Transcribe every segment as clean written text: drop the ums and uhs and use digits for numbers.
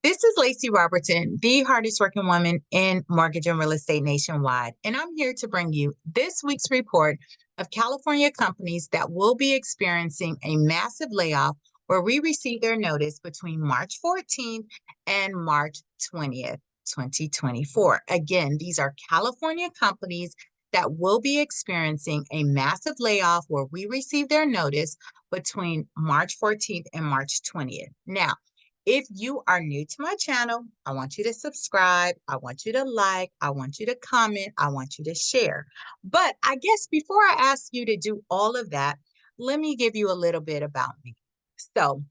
This is Lacy Robertson, the hardest working woman in mortgage and real estate nationwide. And I'm here to bring you this week's report of California companies that will be experiencing a massive layoff where we received their notice between March 14th and March 20th, 2024. Again, these are California companies that will be experiencing a massive layoff where we received their notice between March 14th and March 20th. Now, if you are new to my channel, I want you to subscribe. I want you to like. I want you to comment. I want you to share. But I guess before I ask you to do all of that, let me give you a little bit about me. So,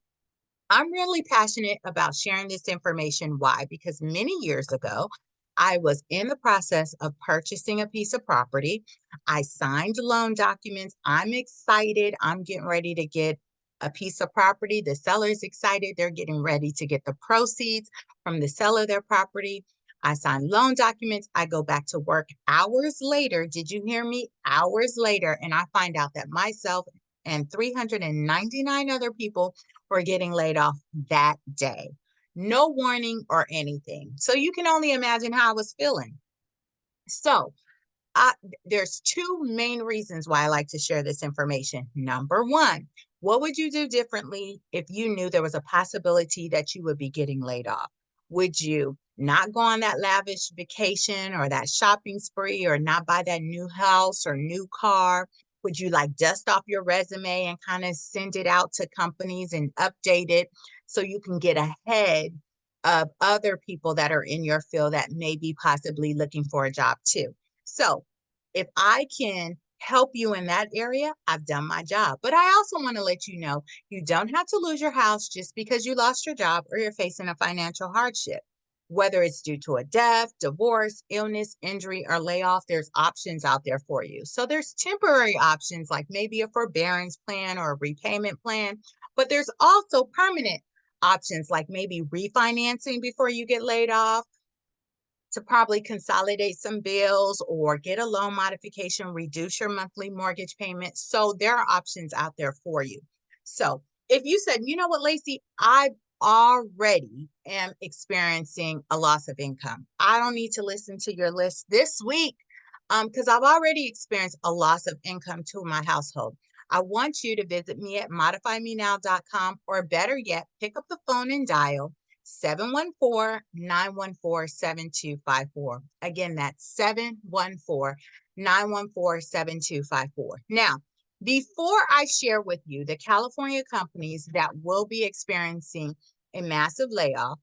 I'm really passionate about sharing this information. Why? Because many years ago, I was in the process of purchasing a piece of property. I signed loan documents. I'm excited. I'm getting ready to get a piece of property. The seller is excited. They're getting ready to get the proceeds from the sale of their property. I signed loan documents. I go back to work hours later. Did you hear me? Hours later. And I find out that myself and 399 other people were getting laid off that day. No warning or anything. So you can only imagine how I was feeling. So I, there's two main reasons why I like to share this information. Number one, what would you do differently if you knew there was a possibility that you would be getting laid off? Would you not go on that lavish vacation or that shopping spree or not buy that new house or new car? Would you like dust off your resume and kind of send it out to companies and update it so you can get ahead of other people that are in your field that may be possibly looking for a job too? So if I can help you in that area, I've done my job. But I also want to let you know you don't have to lose your house just because you lost your job or you're facing a financial hardship. Whether it's due to a death, divorce, illness, injury, or layoff, there's options out there for you. So there's temporary options like maybe a forbearance plan or a repayment plan, but there's also permanent options like maybe refinancing before you get laid off, to probably consolidate some bills or get a loan modification, reduce your monthly mortgage payment. So there are options out there for you. So if you said, you know what, Lacy, I already am experiencing a loss of income, I don't need to listen to your list this week because I've already experienced a loss of income to my household. I want you to visit me at modifymenow.com, or better yet, pick up the phone and dial 714-914-7254. Again, that's 714-914-7254. Now, before I share with you the California companies that will be experiencing a massive layoff,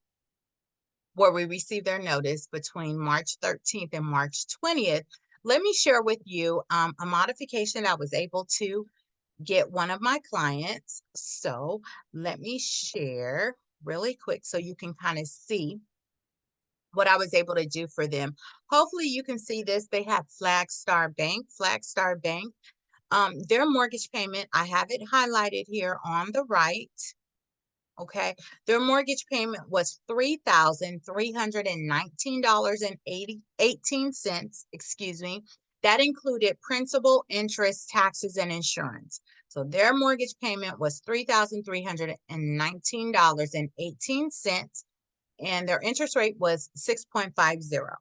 where we received their notice between March 13th and March 20th, let me share with you a modification I was able to get one of my clients. So let me share really quick so you can kind of see what I was able to do for them. Hopefully you can see this. They have Flagstar Bank. Their mortgage payment, I have it highlighted here on the right. Okay, their mortgage payment was $3,319.18. Excuse me. That included principal, interest, taxes, and insurance. So their mortgage payment was $3,319.18, and their interest rate was 6.50.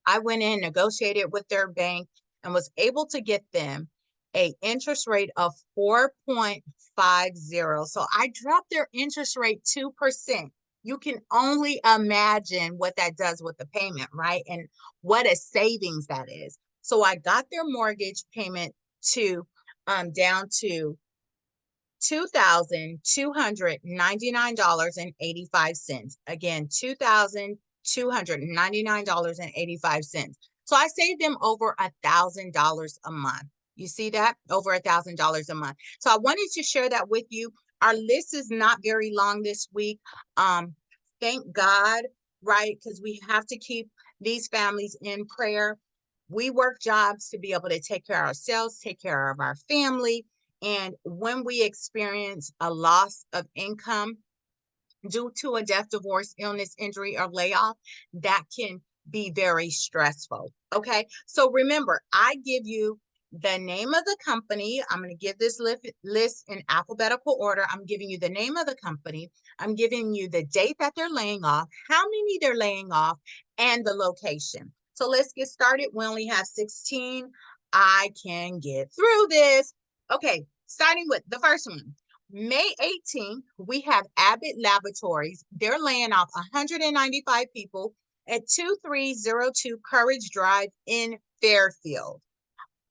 I went in, negotiated with their bank, and was able to get them a interest rate of 4.50. So I dropped their interest rate 2%. You can only imagine what that does with the payment, right? And what a savings that is. So I got their mortgage payment to down to $2,299.85. Again, $2,299.85. So I saved them over $1,000 a month. You see that? Over $1,000 a month. So I wanted to share that with you. Our list is not very long this week. Thank God, right? Because we have to keep these families in prayer. We work jobs to be able to take care of ourselves, take care of our family. And when we experience a loss of income due to a death, divorce, illness, injury, or layoff, that can be very stressful. Okay. So remember, I give you the name of the company. I'm going to give this list in alphabetical order. I'm giving you the name of the company. I'm giving you the date that they're laying off, how many they're laying off, and the location. So let's get started. We only have 16. I can get through this. Okay, starting with the first one. May 18th, we have Abbott Laboratories. They're laying off 195 people at 2302 Courage Drive in Fairfield.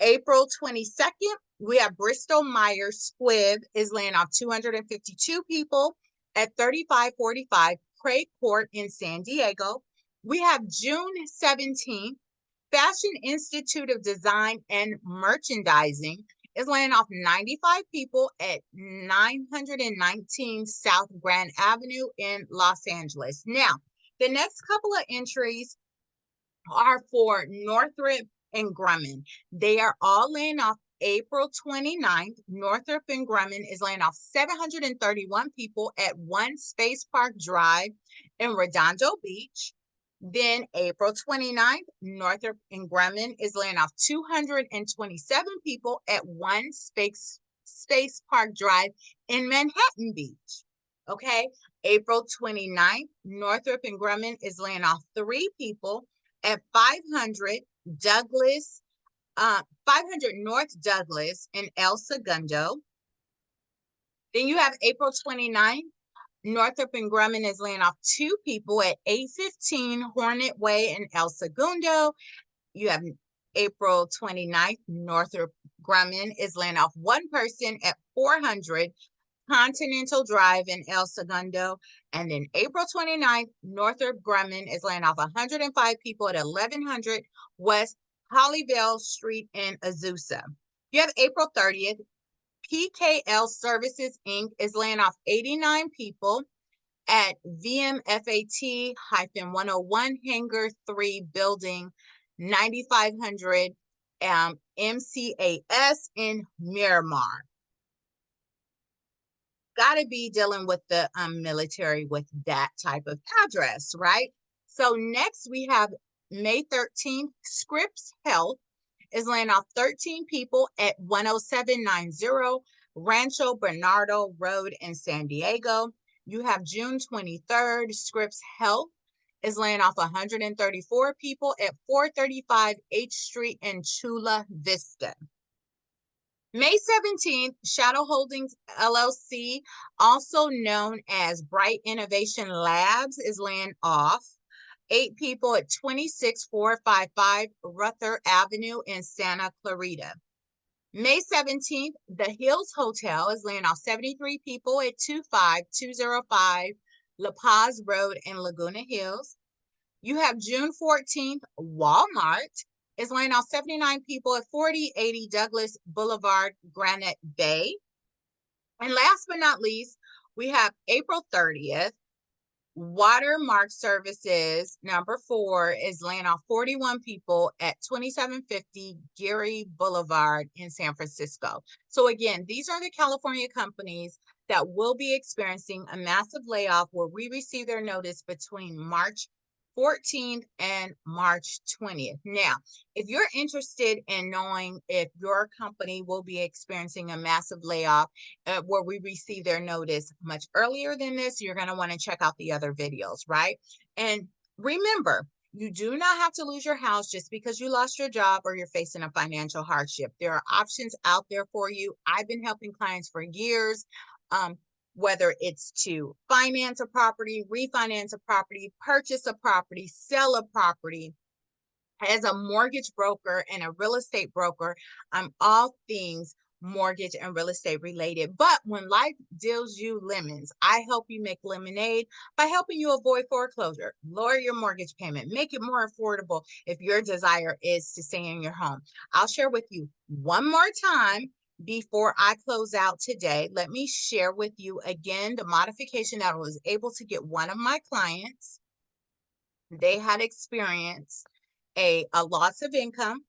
April 22nd, we have Bristol Myers Squibb is laying off 252 people at 3545 Craig Court in San Diego. We have June 17th, Fashion Institute of Design and Merchandising is laying off 95 people at 919 South Grand Avenue in Los Angeles. Now, the next couple of entries are for Northrop and Grumman. They are all laying off April 29th. Northrop and Grumman is laying off 731 people at 1 Space Park Drive in Redondo Beach. Then April 29th, Northrop and Grumman is laying off 227 people at 1 Space Park Drive in Manhattan Beach. Okay, April 29th, Northrop and Grumman is laying off 3 people at 500 North Douglas in El Segundo. Then you have April 29th, Northrop and Grumman is laying off 2 people at 815 Hornet Way in El Segundo. You have April 29th, Northrop Grumman is laying off 1 person at 400 Continental Drive in El Segundo. And then April 29th, Northrop Grumman is laying off 105 people at 1100 West Hollyville Street in Azusa. You have April 30th, PKL Services Inc. is laying off 89 people at VMFAT-101 Hangar 3 Building 9500 MCAS in Miramar. Got to be dealing with the military with that type of address, right? So next we have May 13th, Scripps Health is laying off 13 people at 10790 Rancho Bernardo Road in San Diego. You have June 23rd, Scripps Health is laying off 134 people at 435 H Street in Chula Vista. May 17th, Shadow Holdings LLC, also known as Bright Innovation Labs, is laying off 8 people at 26455 Ruther Avenue in Santa Clarita. May 17th, The Hills Hotel is laying off 73 people at 25205 La Paz Road in Laguna Hills. You have June 14th, Walmart is laying off 79 people at 4080 Douglas Boulevard, Granite Bay. And last but not least, we have April 30th, Watermark Services, number 4, is laying off 41 people at 2750 Geary Boulevard in San Francisco. So again, these are the California companies that will be experiencing a massive layoff where we receive their notice between March 14th and March 20th. Now, if you're interested in knowing if your company will be experiencing a massive layoff where we receive their notice much earlier than this, you're going to want to check out the other videos, right? And remember, you do not have to lose your house just because you lost your job or you're facing a financial hardship. There are options out there for you. I've been helping clients for years. Whether it's to finance a property, refinance a property, purchase a property, sell a property. As a mortgage broker and a real estate broker, I'm all things mortgage and real estate related. But when life deals you lemons, I help you make lemonade by helping you avoid foreclosure, lower your mortgage payment, make it more affordable if your desire is to stay in your home. I'll share with you one more time before I close out today. Let me share with you again the modification that I was able to get one of my clients. They had experienced a loss of income.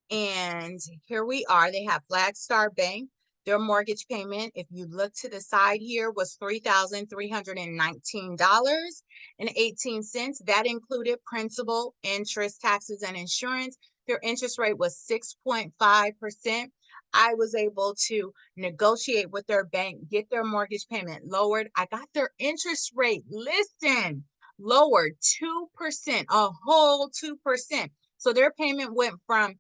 And here we are. They have Flagstar Bank. Their mortgage payment, if you look to the side here, was $3,319.18. That included principal, interest, taxes, and insurance. Their interest rate was 6.5%. I was able to negotiate with their bank, get their mortgage payment lowered. I got their interest rate, listen, lowered 2%, a whole 2%. So their payment went from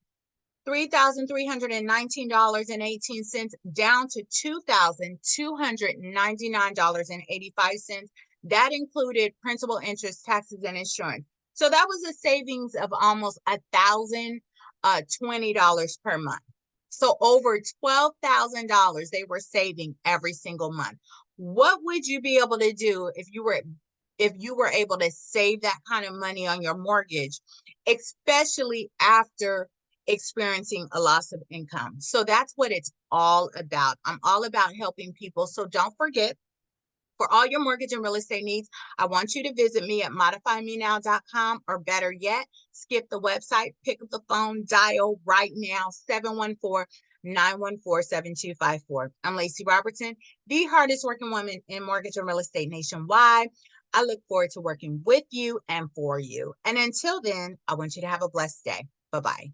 $3,319.18 down to $2,299.85. That included principal, interest, taxes, and insurance. So that was a savings of almost $1,020 per month. So over $12,000 they were saving every single month. What would you be able to do if you were able to save that kind of money on your mortgage, especially after experiencing a loss of income? So that's what it's all about. I'm all about helping people. So don't forget, for all your mortgage and real estate needs, I want you to visit me at modifymenow.com, or better yet, skip the website, pick up the phone, dial right now 714-914-7254. I'm Lacy Robertson, the hardest working woman in mortgage and real estate nationwide. I look forward to working with you and for you. And until then, I want you to have a blessed day. Bye-bye.